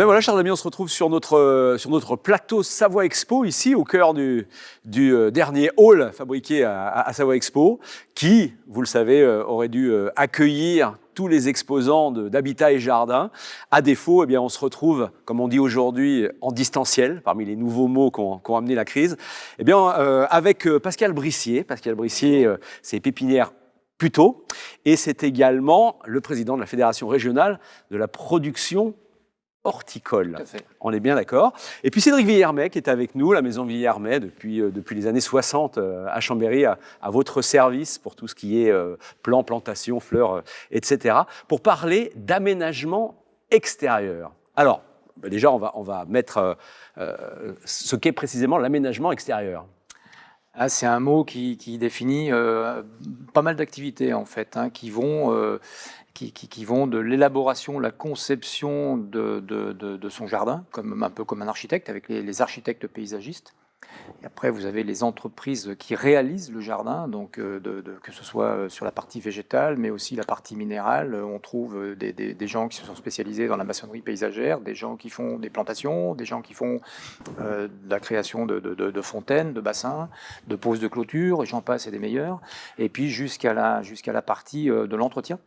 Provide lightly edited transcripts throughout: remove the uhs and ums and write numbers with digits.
Mais voilà, chers amis, on se retrouve sur notre plateau Savoie Expo, ici, au cœur du dernier hall fabriqué à Savoie Expo, qui, vous le savez, aurait dû accueillir tous les exposants d'habitat et jardin. À défaut, eh bien, on se retrouve, comme on dit aujourd'hui, en distanciel, parmi les nouveaux mots qu'ont amené la crise, eh bien, avec Pascal Brissier. Pascal Brissier, c'est pépinière Puteaux, et c'est également le président de la Fédération régionale de la production horticole. On est bien d'accord. Et puis Cédric Villermet qui est avec nous, la maison Villermet depuis les années 60 à Chambéry, à votre service pour tout ce qui est plantation, fleurs, etc. pour parler d'aménagement extérieur. Alors, déjà, on va mettre ce qu'est précisément l'aménagement extérieur. Ah, c'est un mot qui définit pas mal d'activités en fait, hein, qui vont de l'élaboration, la conception de son jardin, un peu comme un architecte, avec les architectes paysagistes. Et après, vous avez les entreprises qui réalisent le jardin, donc que ce soit sur la partie végétale, mais aussi la partie minérale. On trouve des gens qui se sont spécialisés dans la maçonnerie paysagère, des gens qui font des plantations, des gens qui font de la création de fontaines, de bassins, de poses de clôture, et j'en passe, et des meilleurs. Et puis jusqu'à la partie de l'entretien.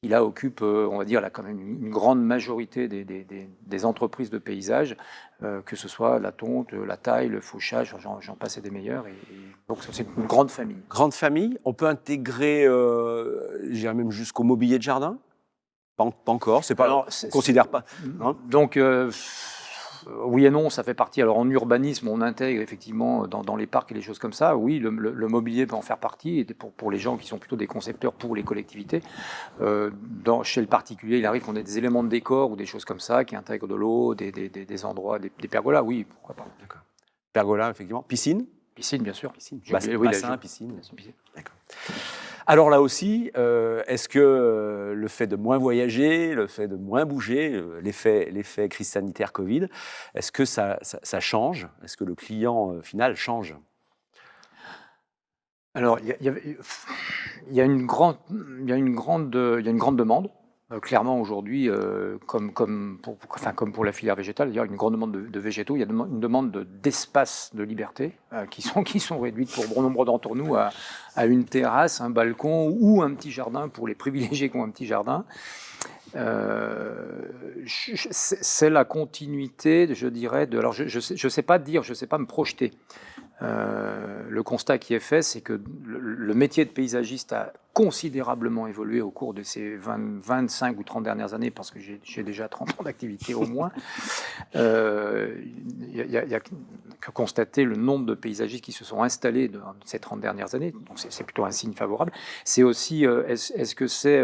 Il occupe, on va dire, là, quand même une grande majorité des entreprises de paysage, que ce soit la tonte, la taille, le fauchage, j'en passe et des meilleurs. Et donc c'est une grande famille. Grande famille, on peut intégrer, j'irais même jusqu'au mobilier de jardin ? Pas encore, c'est pas. Alors, on ne considère pas. Hein, donc, oui et non, ça fait partie. Alors en urbanisme, on intègre effectivement dans les parcs et les choses comme ça. Oui, le mobilier peut en faire partie, et pour les gens qui sont plutôt des concepteurs pour les collectivités. Chez le particulier, il arrive qu'on ait des éléments de décor ou des choses comme ça qui intègrent de l'eau, des endroits, des pergolas. Oui, pourquoi pas. D'accord. Pergola, effectivement. Piscine ? Piscine, bien sûr. Piscine. Oui, bassin, piscine. D'accord. Alors là aussi, est-ce que le fait de moins voyager, le fait de moins bouger, l'effet crise sanitaire Covid, est-ce que ça change ? Est-ce que le client final change ? Alors, il y a une grande demande. Clairement, aujourd'hui, comme pour la filière végétale, il y a une grande demande de végétaux. Il y a une demande d'espace de liberté qui sont réduites pour bon nombre d'entre nous à une terrasse, un balcon ou un petit jardin pour les privilégiés qui ont un petit jardin. C'est la continuité, je dirais. Alors, je sais pas me projeter. Le constat qui est fait, c'est que le métier de paysagiste a considérablement évolué au cours de ces 25 ou 30 dernières années, parce que j'ai déjà 30 ans d'activité au moins. Il y a que constater le nombre de paysagistes qui se sont installés dans ces 30 dernières années, donc c'est plutôt un signe favorable. C'est aussi, est-ce que c'est,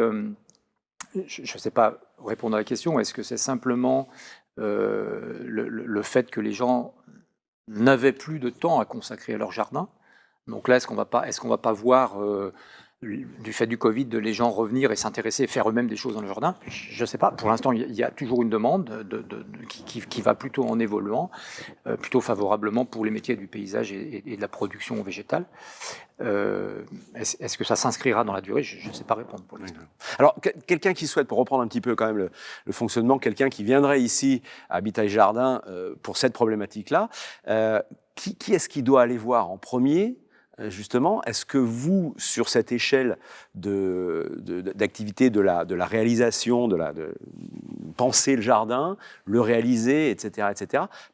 je ne sais pas répondre à la question, est-ce que c'est simplement le fait que les gens n'avaient plus de temps à consacrer à leur jardin. Donc là, est-ce qu'on va pas voir, du fait du Covid, les gens revenir et s'intéresser et faire eux-mêmes des choses dans le jardin ? Je ne sais pas. Pour l'instant, il y a toujours une demande qui va plutôt en évoluant, plutôt favorablement pour les métiers du paysage et de la production végétale. Est-ce que ça s'inscrira dans la durée ? Je ne sais pas répondre pour l'instant. Alors, quelqu'un qui souhaite, pour reprendre un petit peu quand même le fonctionnement, quelqu'un qui viendrait ici à Habitat et Jardin pour cette problématique-là, qui est-ce qui doit aller voir en premier ? Justement, est-ce que vous, sur cette échelle d'activité de la réalisation, de penser le jardin, le réaliser, etc.,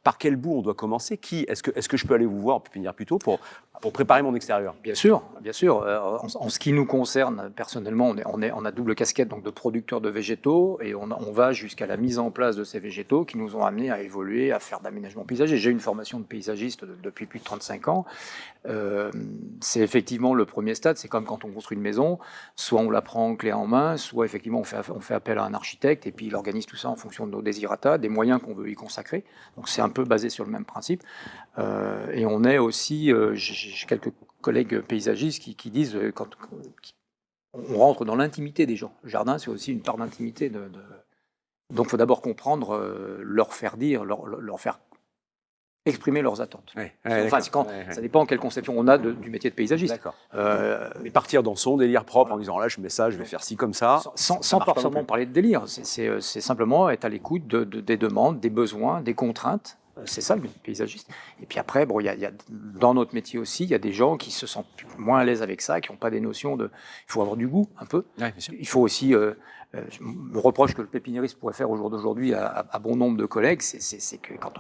par quel bout on doit commencer ? Est-ce que je peux aller vous voir, pépinière Puteaux, pour préparer mon extérieur ? Bien sûr. En ce qui nous concerne, personnellement, on a double casquette, donc de producteurs de végétaux, et on va jusqu'à la mise en place de ces végétaux qui nous ont amenés à évoluer, à faire d'aménagement paysager. J'ai une formation de paysagiste depuis plus de 35 ans. C'est effectivement le premier stade. C'est comme quand on construit une maison, soit on la prend clé en main, soit effectivement on fait appel à un architecte et puis il organise tout ça en fonction de nos désirata, des moyens qu'on veut y consacrer. Donc c'est un peu basé sur le même principe. Et on est aussi, j'ai quelques collègues paysagistes qui disent quand on rentre dans l'intimité des gens. Le jardin, c'est aussi une part d'intimité. Donc il faut d'abord comprendre, leur faire dire, leur faire exprimer leurs attentes. Ouais, Enfin, ça dépend quelle conception on a du métier de paysagiste. D'accord. Mais partir dans son délire propre en disant là, je mets ça, je vais faire ci comme ça. Sans forcément parler de délire. C'est simplement être à l'écoute des demandes, des besoins, des contraintes. C'est ça le métier de paysagiste. Et puis après, bon, dans notre métier aussi, il y a des gens qui se sentent moins à l'aise avec ça, qui n'ont pas des notions de. Il faut avoir du goût un peu. Ouais, bien sûr. Il faut aussi. Le reproche que le pépiniériste pourrait faire au jour d'aujourd'hui à bon nombre de collègues, c'est que quand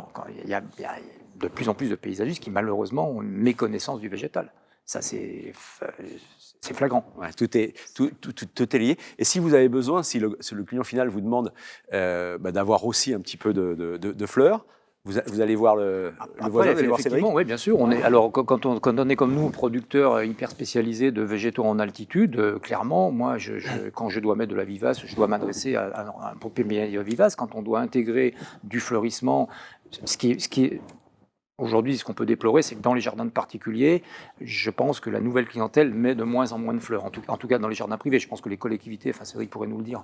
il y a de plus en plus de paysagistes qui malheureusement ont une méconnaissance du végétal. Ça, c'est flagrant. Ouais, tout est lié. Et si vous avez besoin, si le client final vous demande d'avoir aussi un petit peu de fleurs, vous allez voir le voisin, vous allez voir Cédric. Oui, bien sûr. Alors, quand on est comme nous, producteur hyper spécialisé de végétaux en altitude, clairement, moi, quand je dois mettre de la vivace, je dois m'adresser à un pépinière vivace. Quand on doit intégrer du fleurissement, ce qui est aujourd'hui, ce qu'on peut déplorer, c'est que dans les jardins de particuliers, je pense que la nouvelle clientèle met de moins en moins de fleurs. En tout cas, dans les jardins privés, je pense que les collectivités, enfin Cédric pourrait nous le dire,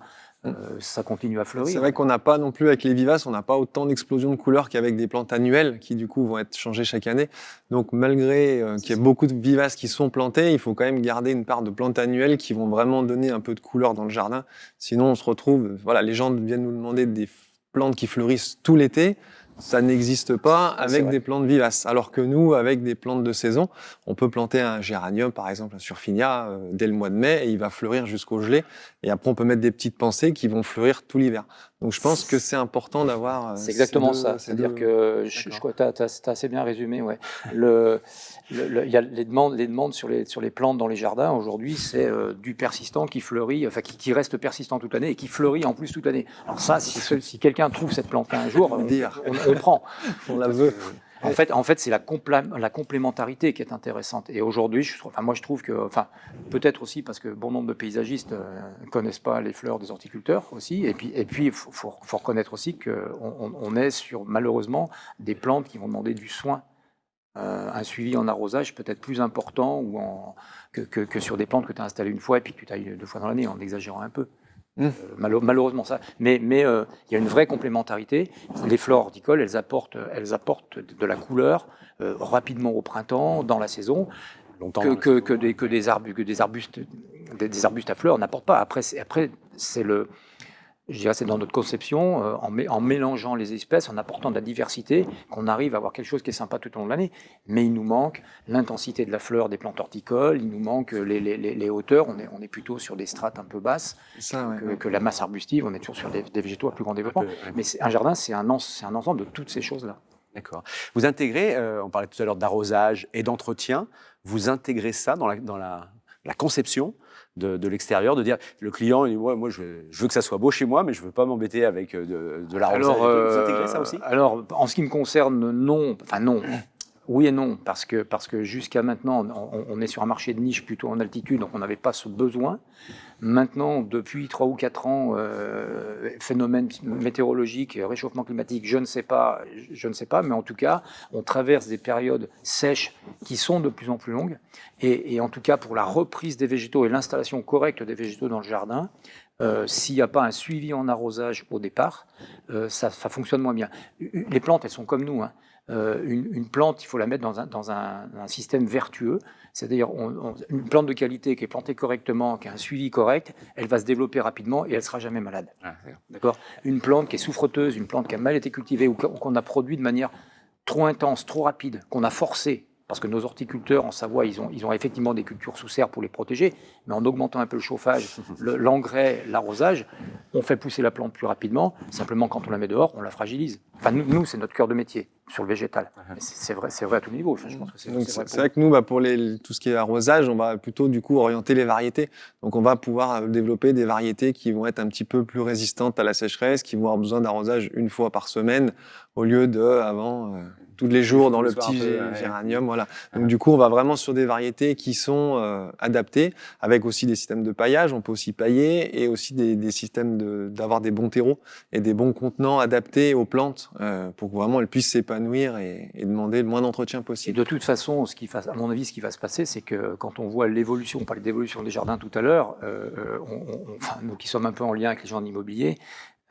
ça continue à fleurir. C'est vrai qu'on n'a pas non plus, avec les vivaces, on n'a pas autant d'explosion de couleurs qu'avec des plantes annuelles qui, du coup, vont être changées chaque année. Donc, malgré qu'il y ait beaucoup de vivaces qui sont plantées, il faut quand même garder une part de plantes annuelles qui vont vraiment donner un peu de couleur dans le jardin. Sinon, on se retrouve, voilà, les gens viennent nous demander des plantes qui fleurissent tout l'été. Ça n'existe pas avec des plantes vivaces. Alors que nous, avec des plantes de saison, on peut planter un géranium, par exemple, un surfinia, dès le mois de mai, et il va fleurir jusqu'au gelé. Et après, on peut mettre des petites pensées qui vont fleurir tout l'hiver. Donc, je pense que c'est important d'avoir. C'est exactement ça. C'est-à-dire que tu as assez bien résumé. Ouais. Il y a les demandes sur les plantes dans les jardins aujourd'hui, c'est du persistant qui fleurit, enfin qui reste persistant toute l'année et qui fleurit en plus toute l'année. Alors ça, si quelqu'un trouve cette plante-là un jour, on prend. On la veut. En fait, c'est la complémentarité qui est intéressante. Et aujourd'hui, moi, je trouve que, peut-être aussi parce que bon nombre de paysagistes ne connaissent pas les fleurs des horticulteurs aussi. Et puis, il faut reconnaître aussi qu'on est sur, malheureusement, des plantes qui vont demander du soin. Un suivi en arrosage peut-être plus important que sur des plantes que tu as installées une fois et puis que tu tailles 2 fois dans l'année, en exagérant un peu. Malheureusement ça. Mais il y a une vraie complémentarité. Les fleurs horticoles, elles apportent de la couleur rapidement au printemps, dans la saison, que des arbustes à fleurs n'apportent pas. Après, je dirais c'est dans notre conception, en mélangeant les espèces, en apportant de la diversité, qu'on arrive à avoir quelque chose qui est sympa tout au long de l'année. Mais il nous manque l'intensité de la fleur des plantes horticoles, il nous manque les hauteurs, on est plutôt sur des strates un peu basses que la masse arbustive, on est toujours sur des végétaux à plus grand développement. Mais un jardin, c'est un ensemble de toutes ces choses-là. D'accord. Vous intégrez, on parlait tout à l'heure d'arrosage et d'entretien, vous intégrez ça dans la conception de l'extérieur, de dire le client, il dit, moi je veux que ça soit beau chez moi, mais je ne veux pas m'embêter avec de l'arrosage. Vous intégrez ça aussi ? Alors, en ce qui me concerne, non. Enfin, non. Oui et non, parce que jusqu'à maintenant, on est sur un marché de niche plutôt en altitude, donc on n'avait pas ce besoin. Maintenant, depuis 3 ou 4 ans, phénomène météorologique, réchauffement climatique, je ne sais pas, mais en tout cas, on traverse des périodes sèches qui sont de plus en plus longues. Et en tout cas, pour la reprise des végétaux et l'installation correcte des végétaux dans le jardin, s'il n'y a pas un suivi en arrosage au départ, ça fonctionne moins bien. Les plantes, elles sont comme nous, hein. Une plante, il faut la mettre dans un système vertueux, c'est-à-dire une plante de qualité qui est plantée correctement, qui a un suivi correct, elle va se développer rapidement et elle ne sera jamais malade. D'accord ? Une plante qui est souffreteuse, une plante qui a mal été cultivée ou qu'on a produit de manière trop intense, trop rapide, qu'on a forcé, parce que nos horticulteurs en Savoie, ils ont effectivement des cultures sous serre pour les protéger, mais en augmentant un peu le chauffage, l'engrais, l'arrosage, on fait pousser la plante plus rapidement. Simplement, quand on la met dehors, on la fragilise. Enfin, nous c'est notre cœur de métier sur le végétal. C'est vrai à tous les niveaux. Enfin, je pense que c'est vrai que nous, pour tout ce qui est arrosage, on va plutôt du coup orienter les variétés. Donc, on va pouvoir développer des variétés qui vont être un petit peu plus résistantes à la sécheresse, qui vont avoir besoin d'arrosage 1 fois par semaine, au lieu avant tous les jours dans le petit géranium. Voilà. Donc, du coup, on va vraiment sur des variétés qui sont adaptées, avec aussi des systèmes de paillage. On peut aussi pailler et aussi des systèmes d'avoir des bons terreaux et des bons contenants adaptés aux plantes pour que vraiment elles puissent s'épanouir et demander le moins d'entretien possible. Et de toute façon, à mon avis, ce qui va se passer, c'est que quand on voit l'évolution, on parlait d'évolution des jardins tout à l'heure, nous qui sommes un peu en lien avec les gens de l'immobilier,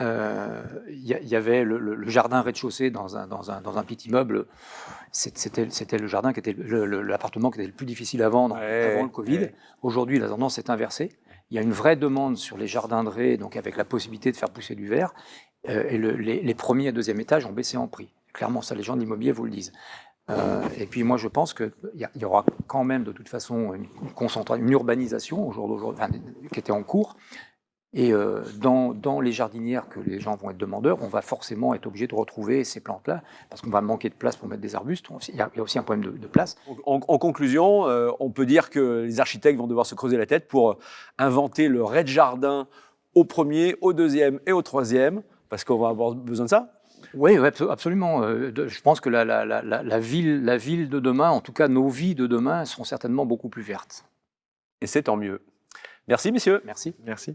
il y avait le jardin rez-de-chaussée dans un petit immeuble. C'était le jardin qui était l'appartement qui était le plus difficile à vendre avant le Covid. Aujourd'hui, la tendance est inversée. Il y a une vraie demande sur les jardins de rez, donc avec la possibilité de faire pousser du verre. Et les premiers et deuxième étages ont baissé en prix. Clairement, ça, les gens de l'immobilier vous le disent. Et puis moi, je pense qu'il y aura quand même de toute façon une urbanisation au jour d'aujourd'hui, qui était en cours. Et dans les jardinières que les gens vont être demandeurs, on va forcément être obligé de retrouver ces plantes-là, parce qu'on va manquer de place pour mettre des arbustes. Il y a aussi un problème de place. En conclusion, on peut dire que les architectes vont devoir se creuser la tête pour inventer le rez-de-jardin au premier, au deuxième et au troisième, parce qu'on va avoir besoin de ça. Oui, absolument. Je pense que la ville de demain, en tout cas nos vies de demain, seront certainement beaucoup plus vertes. Et c'est tant mieux. Merci, messieurs. Merci. Merci.